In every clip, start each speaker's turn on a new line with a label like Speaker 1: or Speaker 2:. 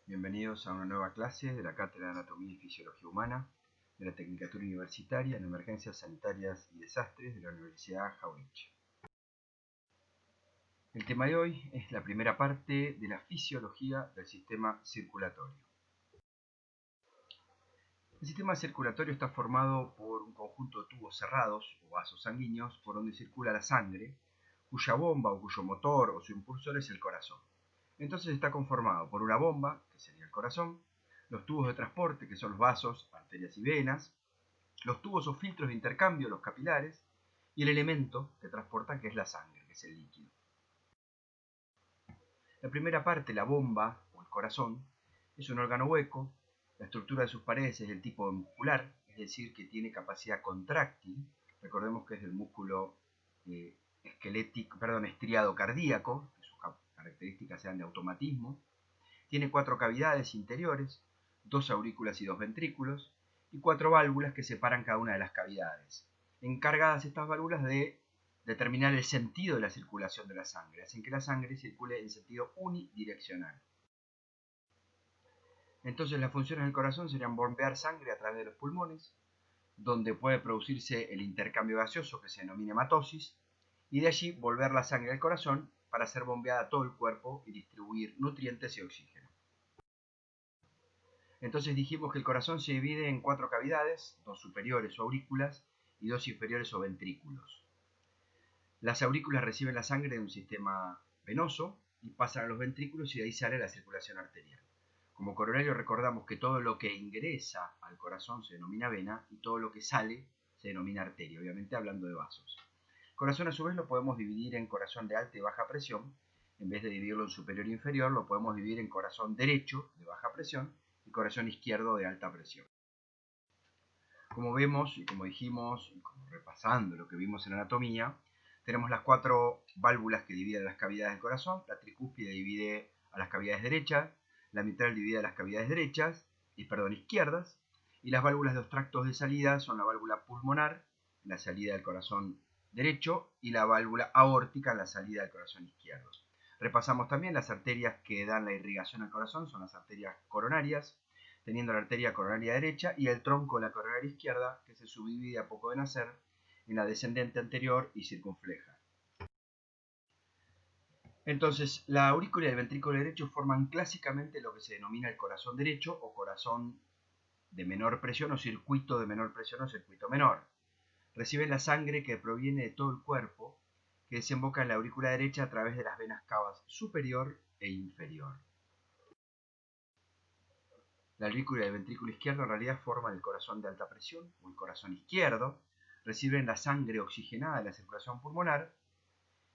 Speaker 1: Bienvenidos a una nueva clase de la Cátedra de Anatomía y Fisiología Humana de la Tecnicatura Universitaria en Emergencias Sanitarias y Desastres de la Universidad Jauretche. El tema de hoy es la primera parte de la fisiología del sistema circulatorio. El sistema circulatorio está formado por un conjunto de tubos cerrados o vasos sanguíneos por donde circula la sangre, cuya bomba o cuyo motor o su impulsor es el corazón. Entonces está conformado por una bomba, que sería el corazón, los tubos de transporte, que son los vasos, arterias y venas, los tubos o filtros de intercambio, los capilares, y el elemento que transporta, que es la sangre, que es el líquido. La primera parte, la bomba o el corazón, es un órgano hueco. La estructura de sus paredes es del tipo muscular, es decir, que tiene capacidad contráctil. Recordemos que es del músculo estriado cardíaco, que sus características sean de automatismo. Tiene 4 cavidades interiores, 2 aurículas y 2 ventrículos, y 4 válvulas que separan cada una de las cavidades. Encargadas estas válvulas de determinar el sentido de la circulación de la sangre, hacen que la sangre circule en sentido unidireccional. Entonces las funciones del corazón serían bombear sangre a través de los pulmones, donde puede producirse el intercambio gaseoso que se denomina hematosis, y de allí volver la sangre al corazón para ser bombeada a todo el cuerpo y distribuir nutrientes y oxígeno. Entonces dijimos que el corazón se divide en 4 cavidades, 2 superiores o aurículas y 2 inferiores o ventrículos. Las aurículas reciben la sangre de un sistema venoso y pasan a los ventrículos y de ahí sale la circulación arterial. Como corolario recordamos que todo lo que ingresa al corazón se denomina vena y todo lo que sale se denomina arteria, obviamente hablando de vasos. El corazón a su vez lo podemos dividir en corazón de alta y baja presión. En vez de dividirlo en superior e inferior, lo podemos dividir en corazón derecho de baja presión y corazón izquierdo de alta presión. Como vemos y como dijimos, y como repasando lo que vimos en anatomía, tenemos las 4 válvulas que dividen las cavidades del corazón. La tricúspide divide a las cavidades derechas, la mitral divide a las cavidades izquierdas, y las válvulas de los tractos de salida son la válvula pulmonar, la salida del corazón derecho, y la válvula aórtica, la salida del corazón izquierdo. Repasamos también las arterias que dan la irrigación al corazón, son las arterias coronarias, teniendo la arteria coronaria derecha y el tronco de la coronaria izquierda, que se subdivide a poco de nacer en la descendente anterior y circunfleja. Entonces, la aurícula y el ventrículo derecho forman clásicamente lo que se denomina el corazón derecho o corazón de menor presión o circuito de menor presión o circuito menor. Reciben la sangre que proviene de todo el cuerpo, que desemboca en la aurícula derecha a través de las venas cavas superior e inferior. La aurícula y el ventrículo izquierdo en realidad forman el corazón de alta presión o el corazón izquierdo, reciben la sangre oxigenada de la circulación pulmonar,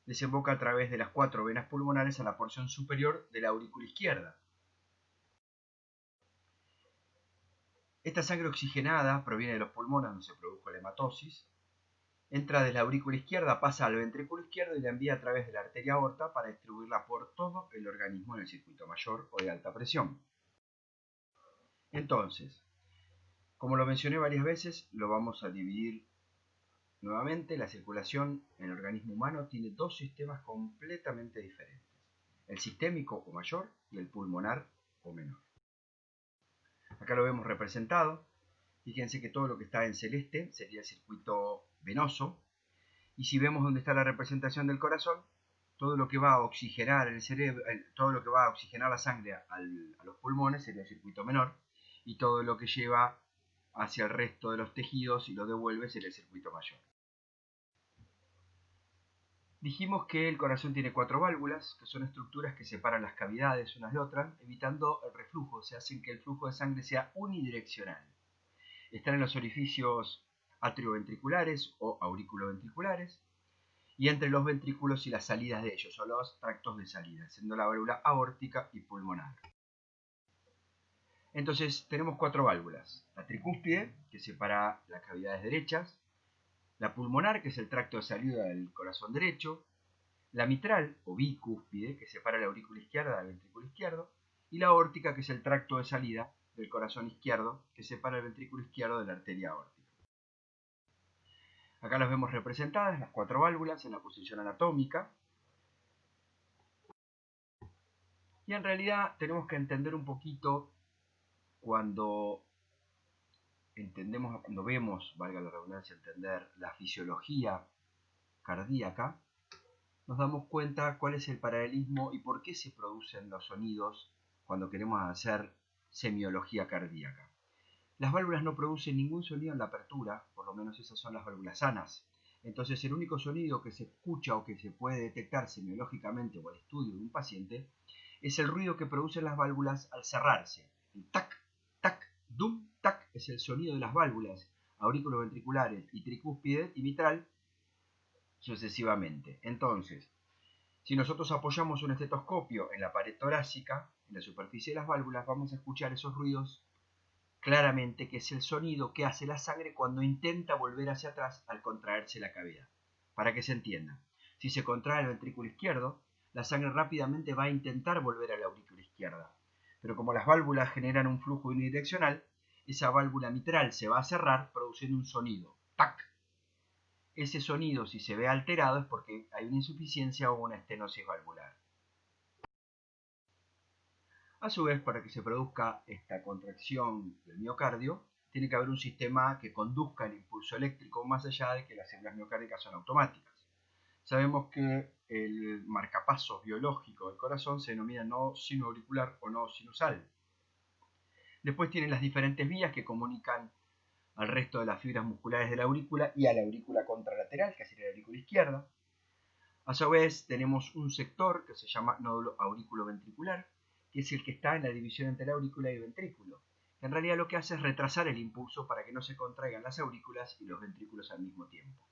Speaker 1: desemboca a través de las 4 venas pulmonares a la porción superior de la aurícula izquierda. Esta sangre oxigenada proviene de los pulmones donde se produjo la hematosis, entra de la aurícula izquierda, pasa al ventrículo izquierdo y la envía a través de la arteria aorta para distribuirla por todo el organismo en el circuito mayor o de alta presión. Entonces, como lo mencioné varias veces, lo vamos a dividir nuevamente. La circulación en el organismo humano tiene 2 sistemas completamente diferentes: el sistémico o mayor y el pulmonar o menor. Acá lo vemos representado. Fíjense que todo lo que está en celeste sería el circuito venoso, y si vemos dónde está la representación del corazón, todo lo que va a oxigenar el cerebro, todo lo que va a oxigenar la sangre a los pulmones sería el circuito menor, y todo lo que lleva hacia el resto de los tejidos y lo devuelve sería el circuito mayor. Dijimos que el corazón tiene 4 válvulas, que son estructuras que separan las cavidades unas de otras, evitando el reflujo, se hacen que el flujo de sangre sea unidireccional. Están en los orificios atrioventriculares o auriculoventriculares, y entre los ventrículos y las salidas de ellos, o los tractos de salida, siendo la válvula aórtica y pulmonar. Entonces tenemos 4 válvulas: la tricúspide, que separa las cavidades derechas; la pulmonar, que es el tracto de salida del corazón derecho; la mitral o bicúspide, que separa la aurícula izquierda del ventrículo izquierdo; y la aórtica, que es el tracto de salida del corazón izquierdo, que separa el ventrículo izquierdo de la arteria aórtica. Acá las vemos representadas, las 4 válvulas, en la posición anatómica. Y en realidad tenemos que entender un poquito cuando vemos, valga la redundancia, entender la fisiología cardíaca, nos damos cuenta cuál es el paralelismo y por qué se producen los sonidos cuando queremos hacer semiología cardíaca. Las válvulas no producen ningún sonido en la apertura, por lo menos esas son las válvulas sanas. Entonces el único sonido que se escucha o que se puede detectar semiológicamente o al estudio de un paciente es el ruido que producen las válvulas al cerrarse. El tac, tac, dum, tac es el sonido de las válvulas auriculoventriculares y tricúspide y mitral sucesivamente. Entonces, si nosotros apoyamos un estetoscopio en la pared torácica, en la superficie de las válvulas, vamos a escuchar esos ruidos claramente, que es el sonido que hace la sangre cuando intenta volver hacia atrás al contraerse la cavidad. Para que se entienda, si se contrae el ventrículo izquierdo, la sangre rápidamente va a intentar volver a la aurícula izquierda. Pero como las válvulas generan un flujo unidireccional, esa válvula mitral se va a cerrar produciendo un sonido, tac. Ese sonido, si se ve alterado, es porque hay una insuficiencia o una estenosis valvular. A su vez, para que se produzca esta contracción del miocardio, tiene que haber un sistema que conduzca el impulso eléctrico más allá de que las células miocárdicas son automáticas. Sabemos que el marcapasos biológico del corazón se denomina nodo sinoauricular o nodo sinusal. Después tienen las diferentes vías que comunican al resto de las fibras musculares de la aurícula y a la aurícula contralateral, que sería la aurícula izquierda. A su vez tenemos un sector que se llama nódulo auriculoventricular, que es el que está en la división entre la aurícula y el ventrículo. En realidad lo que hace es retrasar el impulso para que no se contraigan las aurículas y los ventrículos al mismo tiempo.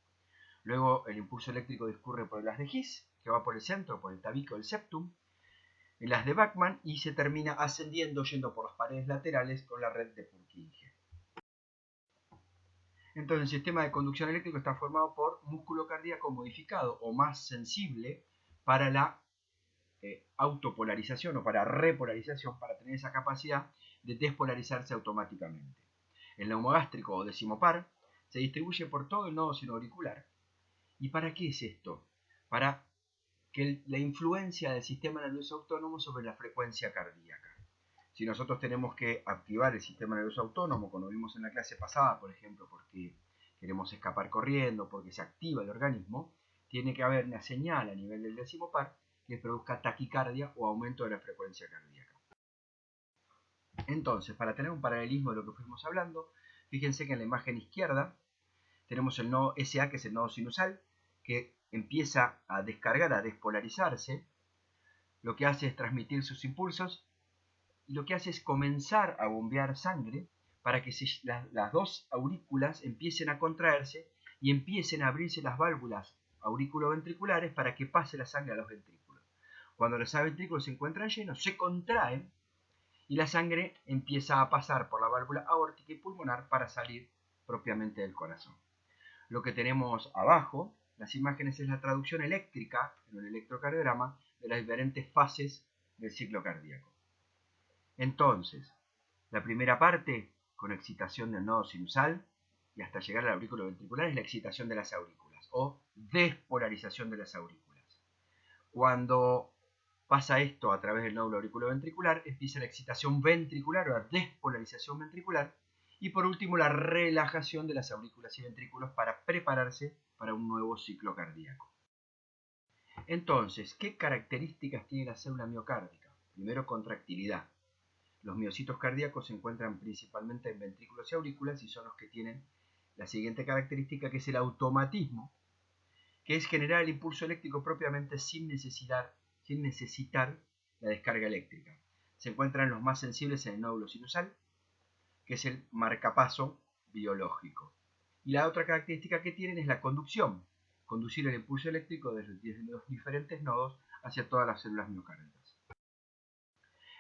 Speaker 1: Luego el impulso eléctrico discurre por el haz de His, que va por el centro, por el tabique o el septum, el haz de Bachmann y se termina ascendiendo yendo por las paredes laterales con la red de Purkinje. Entonces el sistema de conducción eléctrico está formado por músculo cardíaco modificado o más sensible para la autopolarización o para repolarización, para tener esa capacidad de despolarizarse automáticamente. El neumogástrico o decimopar se distribuye por todo el nodo sinoauricular. ¿Y para qué es esto? Para que la influencia del sistema nervioso autónomo sobre la frecuencia cardíaca. Si nosotros tenemos que activar el sistema nervioso autónomo, como vimos en la clase pasada, por ejemplo, porque queremos escapar corriendo, porque se activa el organismo, tiene que haber una señal a nivel del decimopar que produzca taquicardia o aumento de la frecuencia cardíaca. Entonces, para tener un paralelismo de lo que fuimos hablando, fíjense que en la imagen izquierda tenemos el nodo SA, que es el nodo sinusal, que empieza a descargar, a despolarizarse, lo que hace es transmitir sus impulsos y lo que hace es comenzar a bombear sangre para que las dos aurículas empiecen a contraerse y empiecen a abrirse las válvulas auriculoventriculares para que pase la sangre a los ventrículos. Cuando los ventrículos se encuentran llenos, se contraen y la sangre empieza a pasar por la válvula aórtica y pulmonar para salir propiamente del corazón. Lo que tenemos abajo, las imágenes, es la traducción eléctrica en el electrocardiograma de las diferentes fases del ciclo cardíaco. Entonces, la primera parte, con excitación del nodo sinusal y hasta llegar al aurículo ventricular, es la excitación de las aurículas o despolarización de las aurículas. Cuando pasa esto a través del nódulo auriculoventricular, empieza la excitación ventricular o la despolarización ventricular y por último la relajación de las aurículas y ventrículos para prepararse para un nuevo ciclo cardíaco. Entonces, ¿qué características tiene la célula miocárdica? Primero, contractilidad. Los miocitos cardíacos se encuentran principalmente en ventrículos y aurículas y son los que tienen la siguiente característica, que es el automatismo, que es generar el impulso eléctrico propiamente sin necesitar la descarga eléctrica. Se encuentran los más sensibles en el nódulo sinusal, que es el marcapaso biológico. Y la otra característica que tienen es la conducción, conducir el impulso eléctrico desde los diferentes nodos hacia todas las células miocárdicas.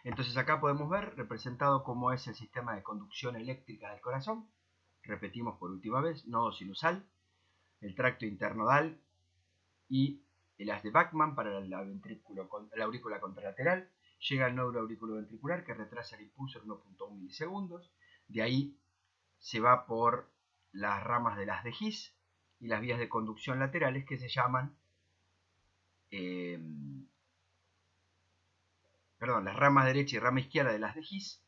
Speaker 1: Entonces acá podemos ver representado cómo es el sistema de conducción eléctrica del corazón. Repetimos por última vez: nodo sinusal, el tracto internodal y el haz de Bachmann para la aurícula contralateral. Llega al nódulo auriculoventricular, que retrasa el impulso en 1.1 milisegundos. De ahí se va por las ramas del haz de His y las vías de conducción laterales, que se llaman perdón, las ramas derecha y rama izquierda de las de His,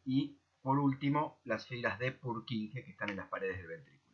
Speaker 1: y por último las filas de Purkinje que están en las paredes del ventrículo.